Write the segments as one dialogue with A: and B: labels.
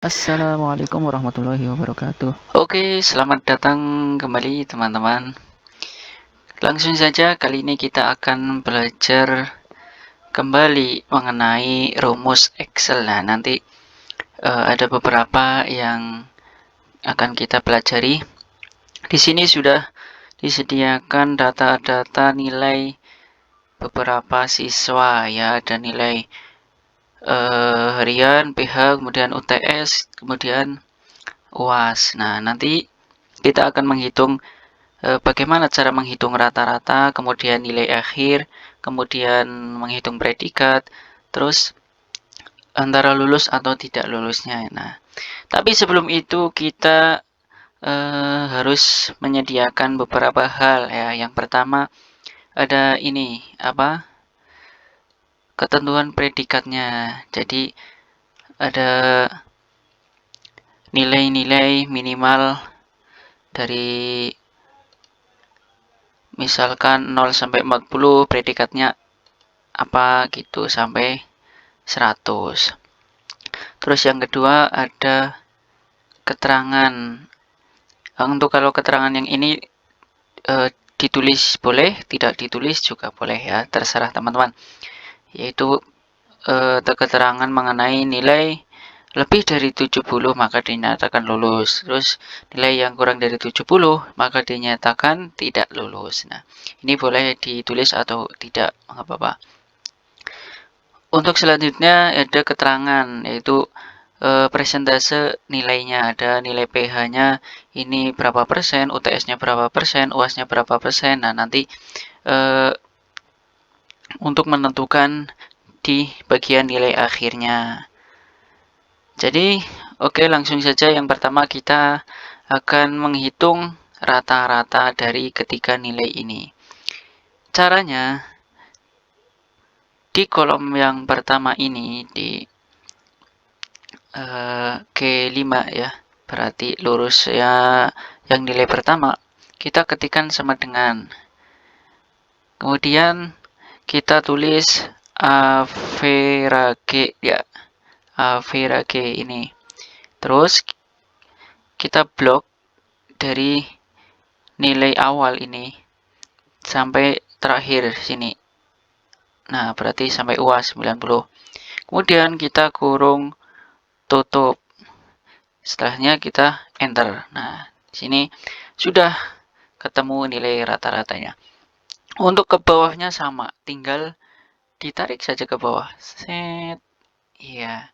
A: Assalamualaikum warahmatullahi wabarakatuh.
B: Oke, selamat datang kembali teman-teman. Langsung saja kali ini kita akan belajar kembali mengenai rumus Excel. Nah, nanti ada beberapa yang akan kita pelajari. Di sini sudah disediakan data-data nilai beberapa siswa ya, ada nilai harian, PH, kemudian UTS, kemudian UAS. Nah, nanti kita akan menghitung bagaimana cara menghitung rata-rata, kemudian nilai akhir, kemudian menghitung predikat, terus antara lulus atau tidak lulusnya. Nah, tapi sebelum itu kita harus menyediakan beberapa hal ya. Yang pertama ada ini apa? Ketentuan predikatnya. Jadi ada nilai-nilai minimal dari misalkan 0 sampai 40 predikatnya apa gitu sampai 100. Terus yang kedua ada keterangan. Untuk kalau keterangan yang ini ditulis boleh, tidak ditulis juga boleh ya, terserah teman-teman. Yaitu keterangan mengenai nilai lebih dari 70 maka dinyatakan lulus. Terus nilai yang kurang dari 70 maka dinyatakan tidak lulus. Nah, ini boleh ditulis atau tidak, nggak apa-apa. Untuk selanjutnya ada keterangan yaitu presentase nilainya, ada nilai PH-nya ini berapa persen, UTS-nya berapa persen, UAS-nya berapa persen. Nah, nanti eh, untuk menentukan di bagian nilai akhirnya. Jadi, oke, langsung saja. Yang pertama kita akan menghitung rata-rata dari ketiga nilai ini. Caranya di kolom yang pertama ini di G5 ya, berarti lurus ya, yang nilai pertama kita ketikkan sama dengan, kemudian kita tulis average ya, average ini, terus kita blok dari nilai awal ini sampai terakhir sini. Nah, berarti sampai UAS 90. Kemudian kita kurung tutup. Setelahnya kita enter. Nah, di sini sudah ketemu nilai rata-ratanya. Untuk ke bawahnya sama, tinggal ditarik saja ke bawah. Set. Iya,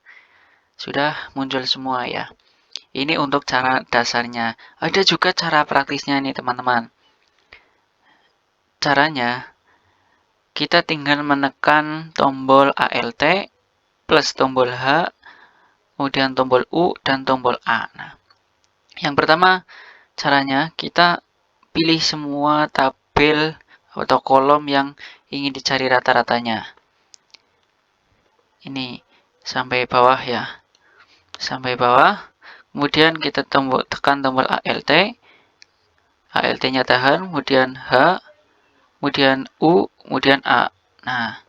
B: sudah muncul semua ya. Ini untuk cara dasarnya. Ada juga cara praktisnya nih, teman-teman. Caranya, kita tinggal menekan tombol ALT plus tombol H, kemudian tombol U dan tombol A. Nah, yang pertama caranya kita pilih semua tabel atau kolom yang ingin dicari rata-ratanya. Ini sampai bawah ya. Sampai bawah. Kemudian kita tekan tombol ALT. ALT-nya tahan, kemudian H, kemudian U, kemudian A. Nah,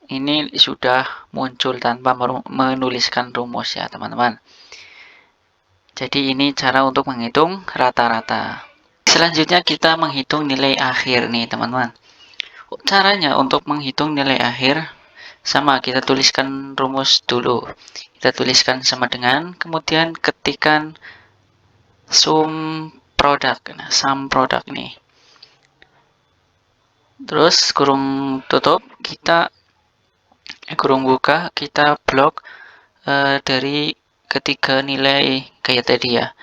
B: ini sudah muncul tanpa menuliskan rumus ya, teman-teman. Jadi ini cara untuk menghitung rata-rata. Selanjutnya kita menghitung nilai akhir nih, teman-teman. Caranya untuk menghitung nilai akhir sama, kita tuliskan rumus dulu. Kita tuliskan sama dengan, kemudian ketikkan sum produk. Nah, sum produk nih. Terus kurung tutup, kita kurung buka, kita blok dari ketiga nilai kayak tadi ya.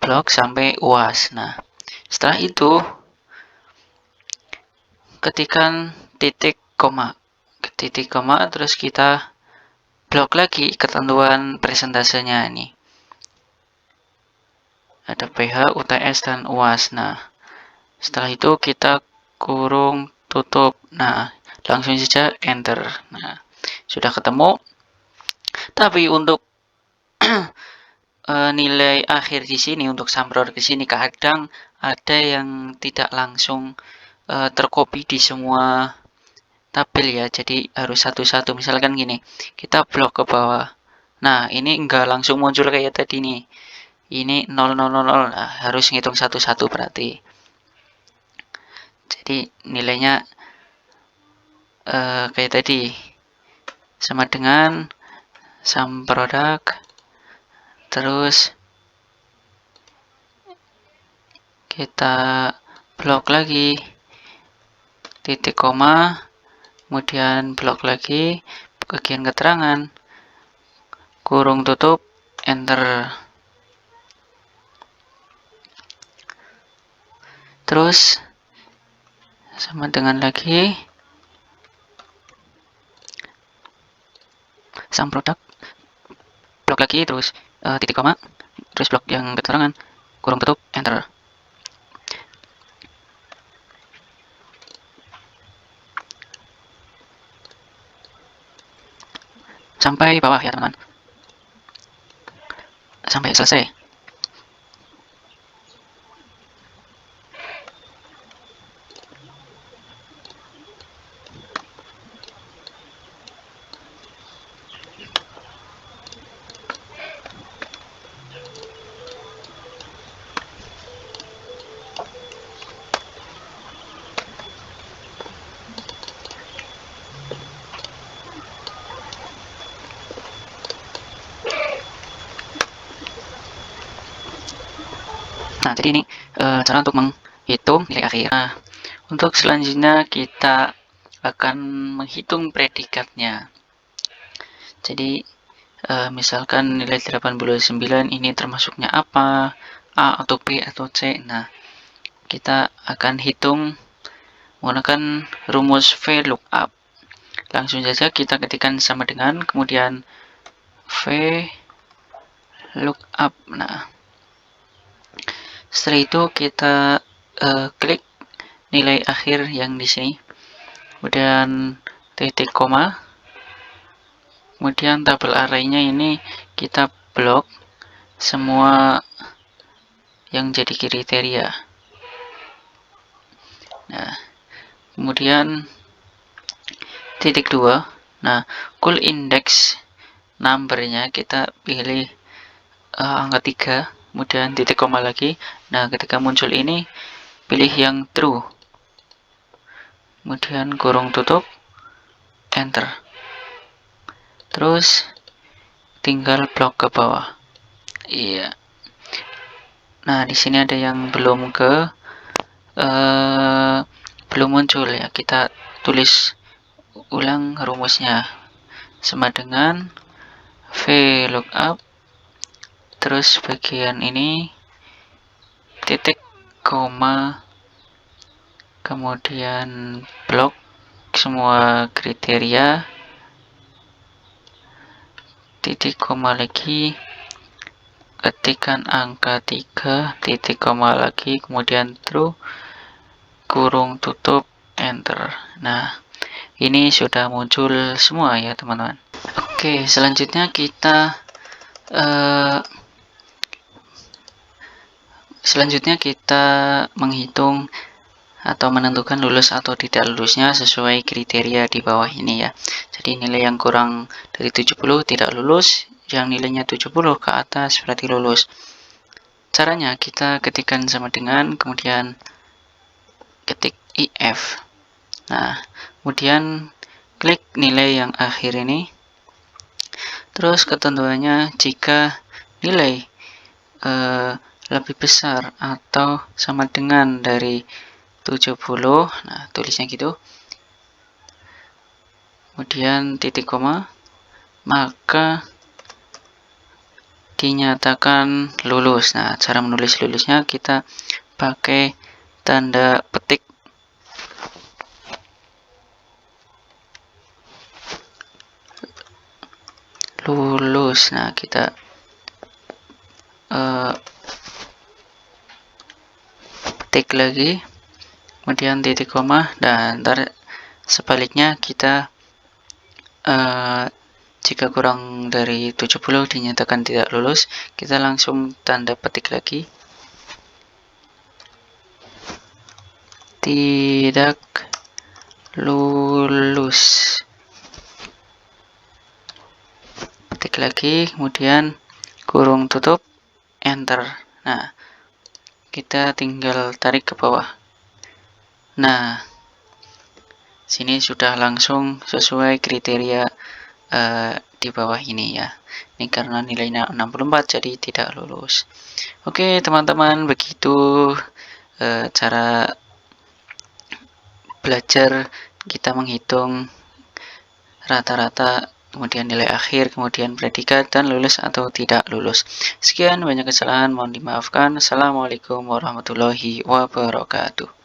B: Blok sampai UAS. Nah, setelah itu ketikkan titik koma terus kita blok lagi ketentuan presentasenya ini. Ada PH, UTS, dan UAS. Nah, setelah itu kita kurung tutup. Nah, langsung saja enter. Nah, sudah ketemu. Tapi untuk nilai akhir di sini, untuk sum product di sini kadang ada yang tidak langsung tercopy di semua tabel ya. Jadi harus satu-satu. Misalkan gini, kita blok ke bawah. Nah, ini enggak langsung muncul kayak tadi nih. Ini 0000, nah, harus ngitung satu-satu berarti. Jadi nilainya kayak tadi, sama dengan sum produk, terus kita blok lagi, titik koma, kemudian blok lagi, bagian keterangan, kurung tutup, enter. Terus sama dengan lagi sum produk, blok lagi, terus titik koma, terus blok yang keterangan, kurung tutup, enter. Sampai bawah ya teman-teman, sampai selesai. Nah, jadi ini cara untuk menghitung nilai akhir. Nah, untuk selanjutnya kita akan menghitung predikatnya. Jadi, misalkan nilai 89 ini termasuknya apa, A atau B atau C. Nah, kita akan hitung menggunakan rumus VLOOKUP. Langsung saja kita ketikkan sama dengan, kemudian VLOOKUP. Nah, setelah itu kita klik nilai akhir yang di sini, kemudian titik koma, kemudian tabel array-nya ini kita blok semua yang jadi kriteria. Nah, kemudian titik 2. Nah, cool index number-nya kita pilih angka 3, kemudian titik koma lagi. Nah, ketika muncul ini pilih yang true, kemudian kurung tutup, enter. Terus tinggal blok ke bawah. Iya. Nah, di sini ada yang belum belum muncul ya. Kita tulis ulang rumusnya sama dengan VLOOKUP, terus bagian ini titik koma, kemudian blok semua kriteria, titik koma lagi, ketikkan angka 3, titik koma lagi, kemudian true, kurung tutup, enter. Nah, ini sudah muncul semua ya teman-teman. Oke, selanjutnya kita menghitung atau menentukan lulus atau tidak lulusnya sesuai kriteria di bawah ini ya. Jadi nilai yang kurang dari 70 tidak lulus, yang nilainya 70 ke atas berarti lulus. Caranya kita ketikkan sama dengan, kemudian ketik if. Nah, kemudian klik nilai yang akhir ini. Terus ketentuannya jika nilai lebih besar atau sama dengan dari 70, nah tulisnya gitu, kemudian titik koma, maka dinyatakan lulus. Nah, cara menulis lulusnya kita pakai tanda petik lulus. Nah, kita petik lagi, kemudian titik koma, dan ntar sebaliknya kita jika kurang dari 70 dinyatakan tidak lulus, kita langsung tanda petik lagi tidak lulus, petik klik lagi, kemudian kurung tutup, enter. Nah, kita tinggal tarik ke bawah. Nah, sini sudah langsung sesuai kriteria di bawah ini ya. Ini karena nilainya 64 jadi tidak lulus. Oke teman-teman, begitu cara belajar kita menghitung rata-rata, kemudian nilai akhir, kemudian predikat, dan lulus atau tidak lulus. Sekian, banyak kesalahan mohon dimaafkan. Assalamualaikum warahmatullahi wabarakatuh.